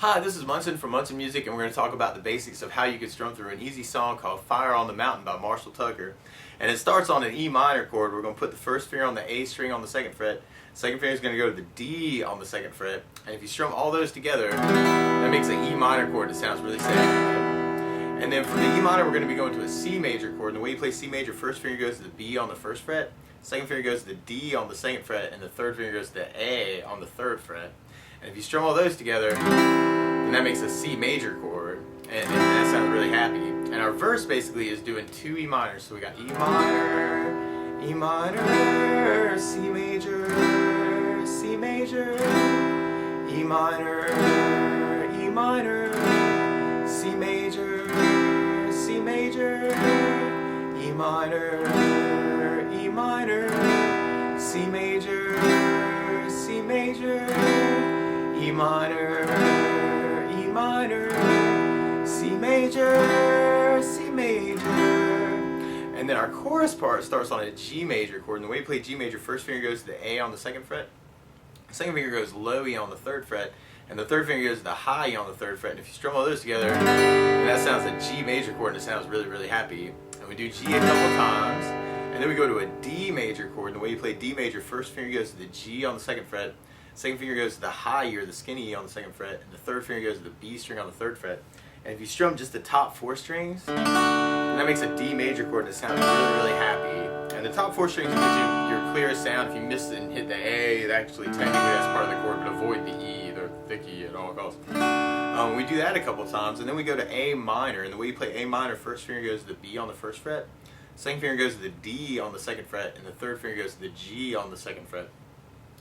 Hi, this is Munson from Munson Music, and we're going to talk about the basics of how you can strum through an easy song called Fire on the Mountain by Marshall Tucker. And it starts on an E minor chord. We're going to put the first finger on the A string on the second fret. Second finger is going to go to the D on the second fret. And if you strum all those together, that makes an E minor chord that sounds really sad. And then from the E minor, we're going to be going to a C major chord. And the way you play C major, first finger goes to the B on the first fret, second finger goes to the D on the second fret, and the third finger goes to the A on the third fret. And if you strum all those together, then that makes a C major chord, and that sounds really happy. And our verse basically is doing two E minors. So we got E minor, C major, C major, E minor, C major, C major, E minor, C major, C major, E minor, C major, C major. And then our chorus part starts on a G major chord. And the way you play G major, first finger goes to the A on the second fret, second finger goes low E on the third fret, and the third finger goes to the high E on the third fret. And if you strum all those together, then that sounds a G major chord, and it sounds really, really happy. And we do G a couple times, and then we go to a D major chord. And the way you play D major, first finger goes to the G on the second fret, second finger goes to the high E or the skinny E on the second fret, and the third finger goes to the B string on the third fret. And if you strum just the top four strings, then that makes a D major chord that sounds really, really happy. And the top four strings gives you your clearest sound. If you miss it and hit the A, actually technically that's part of the chord, but avoid the E, the thick E at all costs. We do that a couple times, and then we go to A minor. And the way you play A minor, first finger goes to the B on the first fret, second finger goes to the D on the second fret, and the third finger goes to the G on the second fret.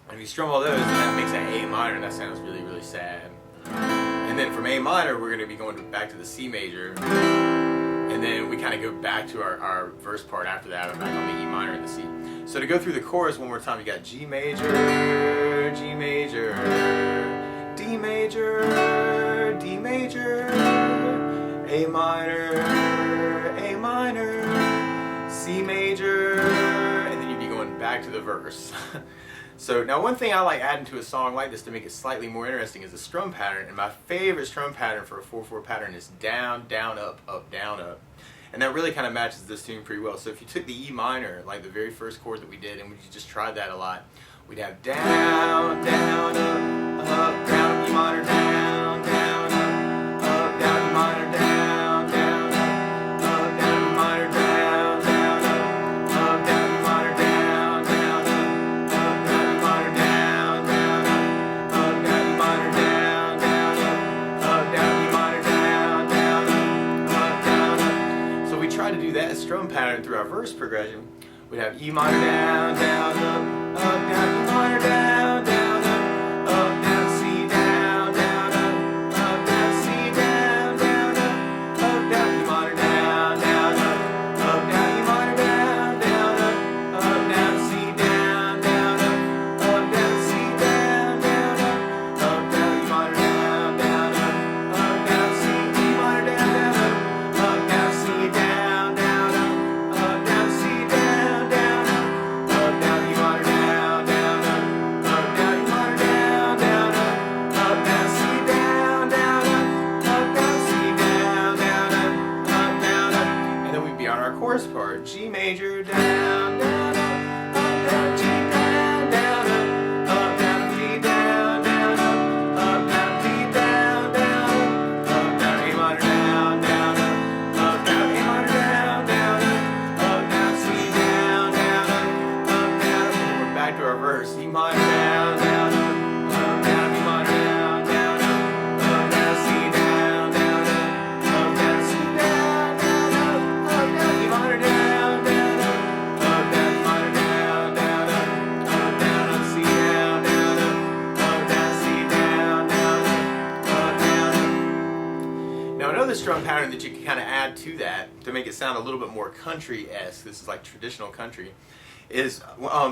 And if you strum all those, then that makes an A minor, and that sounds really, really sad. And then from A minor, we're going to be going back to the C major, and then we kind of go back to our verse part after that, or back on the E minor and the C. So to go through the chorus one more time, you got G major, G major, D major, D major, A minor, C major, and then you'd be going back to the verse. So now one thing I like adding to a song like this to make it slightly more interesting is a strum pattern, and my favorite strum pattern for a 4/4 pattern is down, down, up, down, up. And that really kind of matches this tune pretty well. So if you took the E minor, like the very first chord that we did, and we just tried that a lot, we'd have down, down, up, down, E minor, down, down, up, down, E minor, down, down, up, down, E minor, down, down, up, down, E minor, down, down, up, down, E minor, down, down, up, down, E minor, down, down, up, down, E minor, down, down, up, down. So we try to do that strum pattern through our verse progression. We'd have E minor, down, down, up, down, E minor, down, down, up, down, C, down, down, up, down, C, down, down, up, down, E minor, down, down, up, down, E minor, down, down, up, down, C, down, down, up, down, C, down, down, up, down, E minor, down, down, up, down, C, E minor, down, down, up, down, C, down, down, up, down, C, down, down, up, down, E minor, down, down, up, down, E minor, down, down, up, down, C, down, down, up, down, C, down, down, up, down, and then we'd be on our chorus part. G major, down, down, up, down, G, down, down, up, down, G, down, down, up, down, G, down, down, up, down, A minor, down, down, up, down, A minor, down, down, up, down, C, down, down, up, down, and we're back to our verse. E minor, down, down, up, down, E minor, down, down, up, down, C, down, down, up, down, C, down, down, up, down, E minor, down, down, up, down, E minor, down, down, up, down, C, down, down, up, down, C, down, down, up, down. Now another strum pattern that you can kind of add to that to make it sound a little bit more country-esque, this is like traditional country, is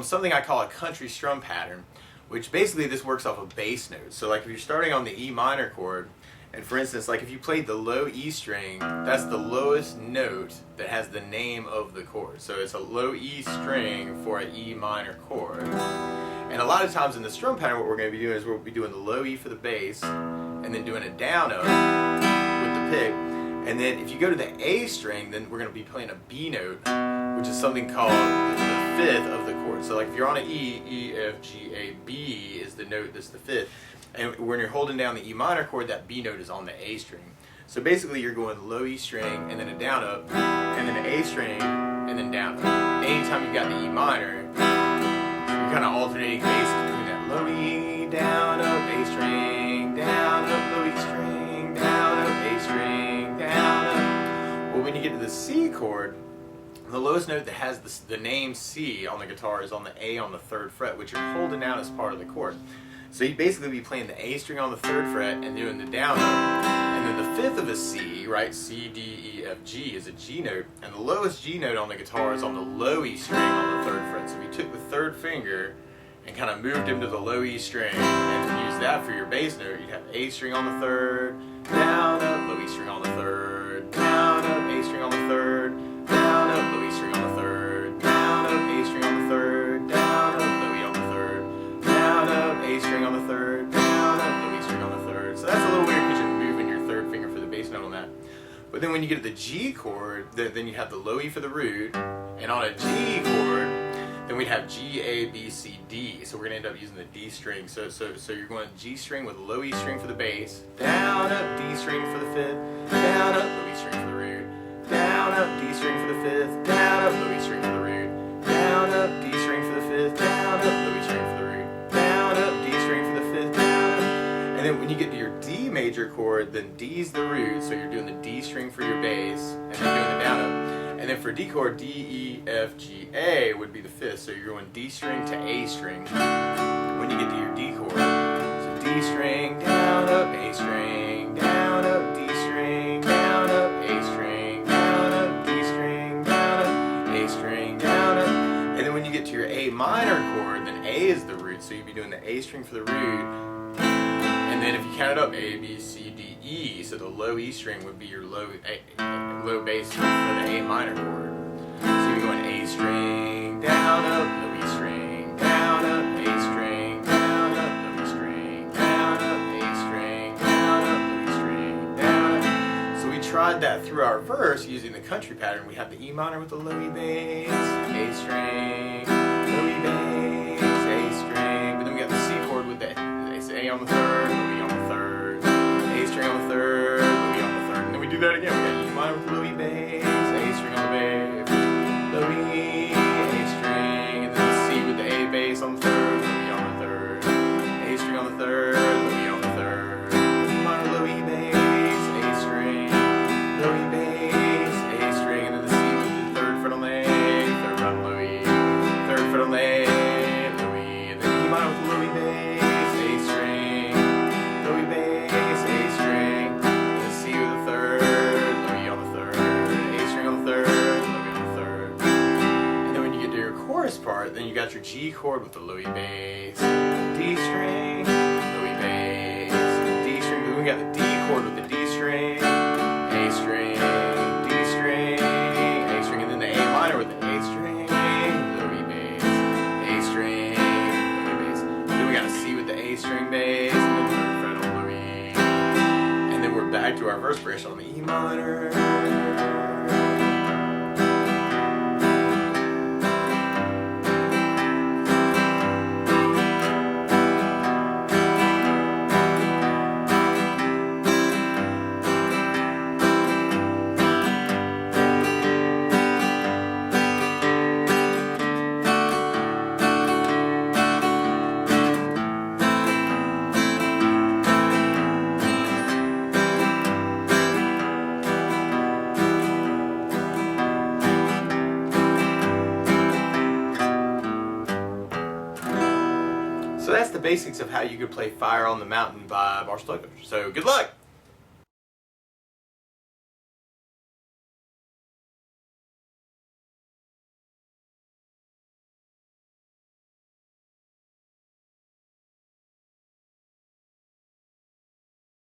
something I call a country strum pattern, which basically this works off of bass notes. So like if you're starting on the E minor chord, and for instance, like if you played the low E string, that's the lowest note that has the name of the chord. So it's a low E string for an E minor chord. And a lot of times in the strum pattern, what we're going to be doing is we'll be doing the low E for the bass, and then doing a down up with the pick. And then if you go to the A string, then we're going to be playing a B note, which is something called the fifth of the chord. So like if you're on an E, E, F, G, A, B is the note that's the fifth. And when you're holding down the E minor chord, that B note is on the A string. So basically you're going low E string, and then a down up, and then an A string, and then down up. Anytime you've got the E minor, you're kind of alternating bases between that low E, down up, A string, down up, low E string, down up, A string, down up. Well, when you get to the C chord, the lowest note that has the name C on the guitar is on the A on the 3rd fret, which you're holding down as part of the chord. So you basically be playing the A string on the 3rd fret and doing the down up. And then the fifth of a C, right, C, D, E, F, G is a G note. And the lowest G note on the guitar is on the low E string on the 3rd fret. So if you took the 3rd finger and kind of moved him to the low E string and used that for your bass note, you'd have A string on the 3rd, down up, low E string on the 3rd, down up, A string on the 3rd, down up, low E string on the 3rd, down up, A string on the 3rd, down up, low E on the 3rd, down up, A string on the 3rd, down up, low E string on the 3rd. So that's a little weird because you're moving your 3rd finger for the bass note on that. But then when you get to the G chord, then you have the low E for the root, and on a G chord, then we'd have G, A, B, C, D. So we're going to end up using the D string. So you're going G string with low E string for the bass, down up, D string for the fifth, down up, low E string for the root, down up, D string for the fifth, down up, low E string for the root, down up, D string for the fifth, down up, low E string for the root, down up, D string for the fifth, down up. And then when you get to your D major chord, then D's the root, so you're doing the D string for your bass, and then doing the down up. And then for D chord, D, E, F, G, A would be the fifth, so you're going D string to A string when you get to your D chord. So D string, down up, A string, down up, D string, down up, A string, down up, D string, down up, A string, down up. And then when you get to your A minor chord, then A is the root, so you'd be doing the A string for the root. And then if you count it up, A, B, C, D, E, so the low E string would be your low bass for the A minor chord. So you're going A string, down up, low E string, down up, A string, down up, low E string, down up, A string, down up, low E string, down up. So we tried that through our verse using the country pattern. We have the E minor with the low E bass, A string, low E bass, A string, but then we got the C chord with the A on the 3rd, low E on the 3rd, A string on the 3rd, low E on the 3rd, and then we do that again. We got E minor with the low E bass, A string on the bass, low E, A string, and then the C with the A bass on the 3rd, low E on the 3rd, A string on the 3rd, low E on the 3rd, E minor, low E bass, A string, low E bass, A string, and then the C with the 3rd fret on the A, 3rd fret on low E, 3rd fret on the A, low E, and then E minor with the low E bass. Part, then you got your G chord with the low E bass, D string, low E bass, D string, then we got the D chord with the D string, A string, D string, A string, and then the A minor with the A string, low E bass, A string, low E bass. Then we got a C with the A string bass, and then 3rd fret on low E, and then we're back to our verse progression on the E minor. So that's the basics of how you could play Fire on the Mountain by Marshall Tucker. So good luck!